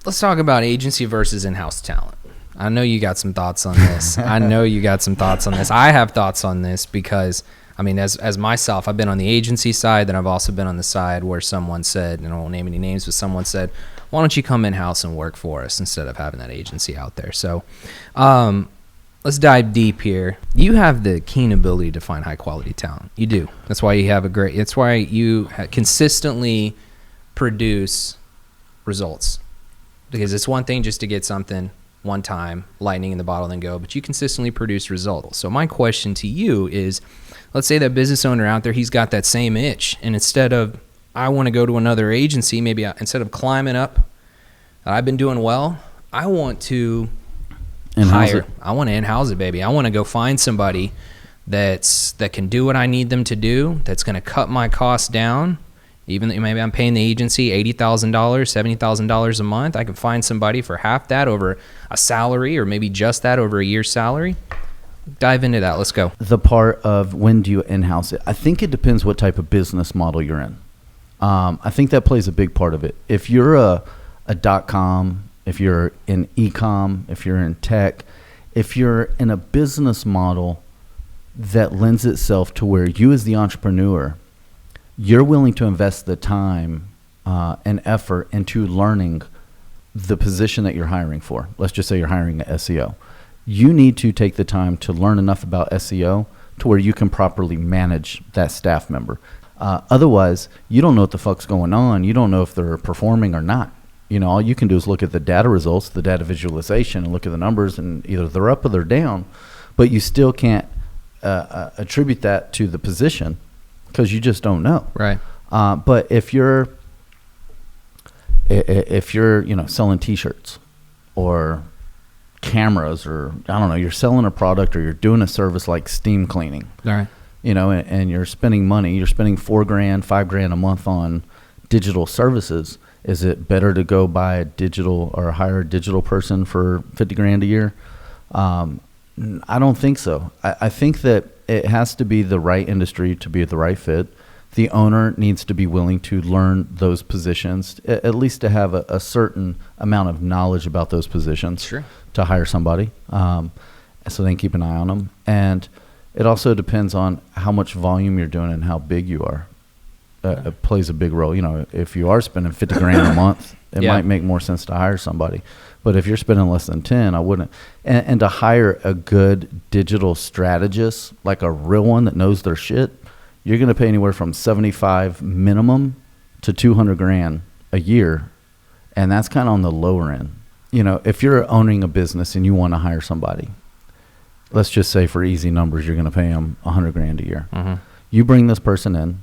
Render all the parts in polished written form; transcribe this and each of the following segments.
Let's talk about agency versus in-house talent. I know you got some thoughts on this. I have thoughts on this because, I mean, as myself, I've been on the agency side, then I've also been on the side where someone said, and I won't name any names, but someone said, why don't you come in-house and work for us instead of having that agency out there? So let's dive deep here. You have the keen ability to find high-quality talent. You do. That's why you consistently produce results. Because it's one thing just to get something one time, lightning in the bottle, then go, but you consistently produce results. So my question to you is, let's say that business owner out there, he's got that same itch, and instead of, I want to go to another agency, maybe instead of climbing up, I've been doing well, I want to in-house it, baby. I want to go find somebody that can do what I need them to do, that's going to cut my costs down. Even maybe I'm paying the agency $80,000, $70,000 a month. I can find somebody for half that over a salary, or maybe just that over a year's salary. Dive into that. Let's go. The part of when do you in-house it? I think it depends what type of business model you're in. I think that plays a big part of it. If you're a .com, if you're in e-com, if you're in tech, if you're in a business model that lends itself to where you as the entrepreneur, you're willing to invest the time and effort into learning the position that you're hiring for. Let's just say you're hiring an SEO. You need to take the time to learn enough about SEO to where you can properly manage that staff member. Otherwise, you don't know what the fuck's going on. You don't know if they're performing or not. You know, all you can do is look at the data results, the data visualization, and look at the numbers, and either they're up or they're down, but you still can't attribute that to the position, because you just don't know. Right. But if you're selling T-shirts or cameras, or I don't know, you're selling a product, or you're doing a service like steam cleaning. All right. And you're spending money. You're spending $4,000, $5,000 a month on digital services. Is it better to go buy a digital or hire a digital person for $50,000 a year? I don't think so. I think that it has to be the right industry to be the right fit. The owner needs to be willing to learn those positions, at least to have a certain amount of knowledge about those positions. Sure. To hire somebody, so they can keep an eye on them. And it also depends on how much volume you're doing and how big you are. It plays a big role. You know, if you are spending $50,000 a month, it might make more sense to hire somebody. But if you're spending less than 10, I wouldn't. And to hire a good digital strategist, like a real one that knows their shit, you're going to pay anywhere from $75 minimum to $200,000 a year, and that's kind of on the lower end. You know, if you're owning a business and you want to hire somebody, let's just say for easy numbers, you're going to pay them $100,000 a year. Mm-hmm. You bring this person in.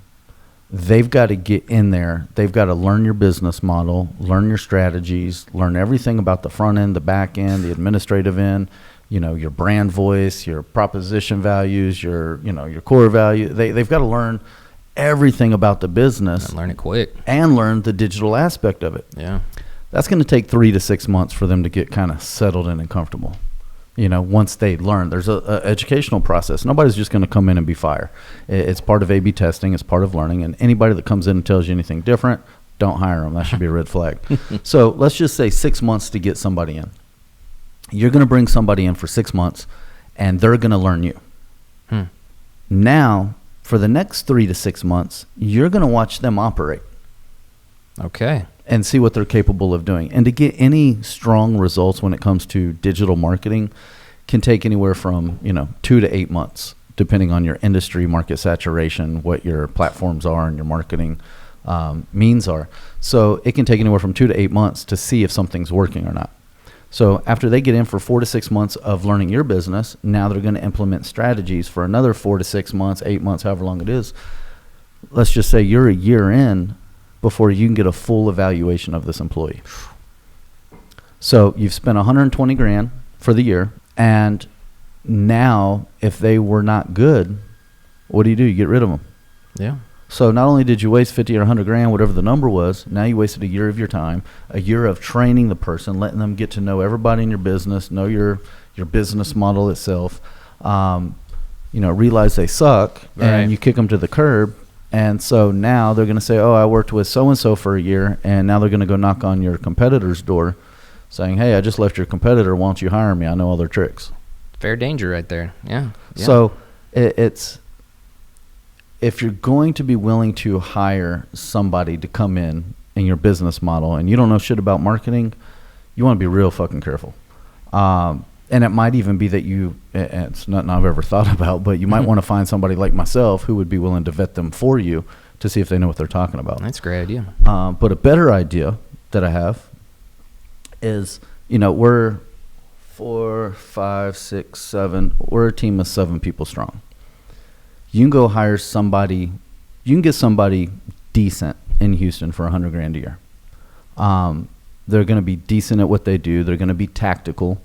They've got to get in there. They've got to learn your business model, learn your strategies, learn everything about the front end, the back end, the administrative end, you know, your brand voice, your proposition values, your core value. They've got to learn everything about the business. And learn it quick. And learn the digital aspect of it. Yeah. That's going to take 3 to 6 months for them to get kind of settled in and comfortable. You know, once they learn, there's a educational process. Nobody's just going to come in and be fire. It's part of A/B testing. It's part of learning. And anybody that comes in and tells you anything different, don't hire them. That should be a red flag. So let's just say 6 months to get somebody in. You're going to bring somebody in for 6 months, and they're going to learn you. Now, for the next 3 to 6 months, you're going to watch them operate. Okay. And see what they're capable of doing. And to get any strong results when it comes to digital marketing can take anywhere from 2 to 8 months, depending on your industry, market saturation, what your platforms are, and your marketing means are. So it can take anywhere from 2 to 8 months to see if something's working or not. So after they get in for 4 to 6 months of learning your business, now they're going to implement strategies for another 4 to 6 months, 8 months, however long it is. Let's just say you're a year in before you can get a full evaluation of this employee. So you've spent $120,000 for the year, and now if they were not good, what do? You get rid of them. Yeah. So not only did you waste $50,000 or $100,000, whatever the number was, now you wasted a year of your time, a year of training the person, letting them get to know everybody in your business, know your business model itself, realize they suck, right. And you kick them to the curb. And so now they're going to say, oh, I worked with so-and-so for a year, and now they're going to go knock on your competitor's door saying, hey, I just left your competitor. Why don't you hire me? I know all their tricks. Fair danger right there. Yeah. So it's if you're going to be willing to hire somebody to come in your business model and you don't know shit about marketing, you want to be real fucking careful. And it might even be that it's nothing I've ever thought about, but you might want to find somebody like myself who would be willing to vet them for you to see if they know what they're talking about. That's a great idea. But a better idea that I have is, we're 4, 5, 6, 7. We're a team of 7 people strong. You can go hire somebody. You can get somebody decent in Houston for $100,000 a year. They're going to be decent at what they do. They're going to be tactical.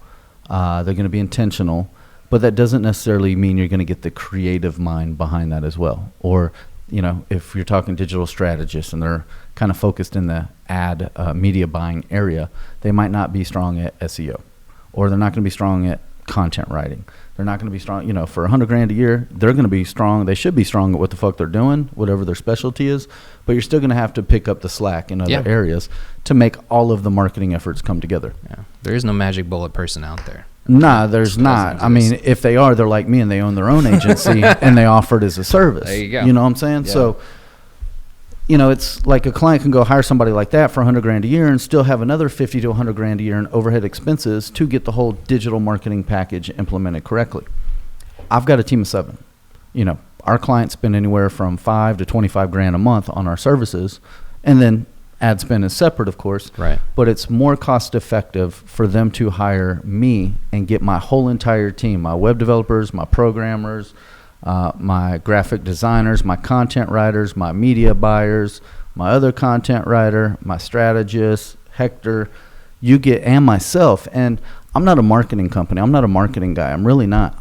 They're going to be intentional. But that doesn't necessarily mean you're going to get the creative mind behind that as well. Or, if you're talking digital strategists and they're kind of focused in the ad media buying area, they might not be strong at SEO, or they're not going to be strong at content writing. They're not going to be strong, for $100,000 a year. They're going to be strong. They should be strong at what the fuck they're doing, whatever their specialty is. But you're still going to have to pick up the slack in other areas to make all of the marketing efforts come together. Yeah, there is no magic bullet person out there. Nah, there's not. I mean, if they are, they're like me and they own their own agency and they offer it as a service. There you go. You know what I'm saying? Yeah. So, it's like a client can go hire somebody like that for $100,000 a year and still have another $50,000 to $100,000 a year in overhead expenses to get the whole digital marketing package implemented correctly. I've got a team of 7. Our clients spend anywhere from $5,000 to $25,000 a month on our services, and then ad spend is separate, of course. Right. But it's more cost effective for them to hire me and get my whole entire team, my web developers, my programmers, my graphic designers, my content writers, my media buyers, my other content writer, my strategist, Hector, and myself. And I'm not a marketing company. I'm not a marketing guy. I'm really not.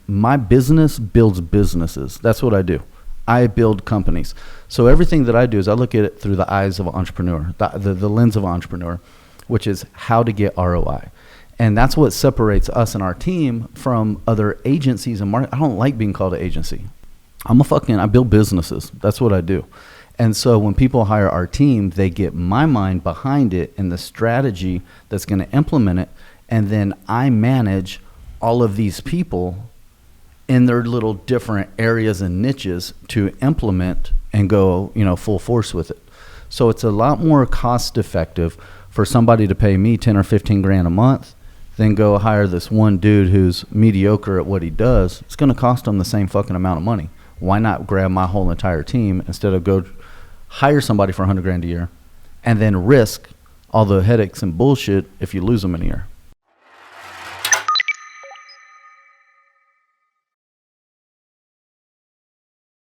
My business builds businesses. That's what I do. I build companies. So everything that I do is I look at it through the eyes of an entrepreneur, the lens of an entrepreneur, which is how to get ROI. And that's what separates us and our team from other agencies and market. I don't like being called an agency. I build businesses. That's what I do. And so when people hire our team, they get my mind behind it and the strategy that's going to implement it. And then I manage all of these people in their little different areas and niches to implement and go, full force with it. So it's a lot more cost effective for somebody to pay me 10 or 15 grand a month than go hire this one dude who's mediocre at what he does. It's going to cost them the same fucking amount of money. Why not grab my whole entire team instead of go hire somebody for $100,000 a year and then risk all the headaches and bullshit if you lose them in a year?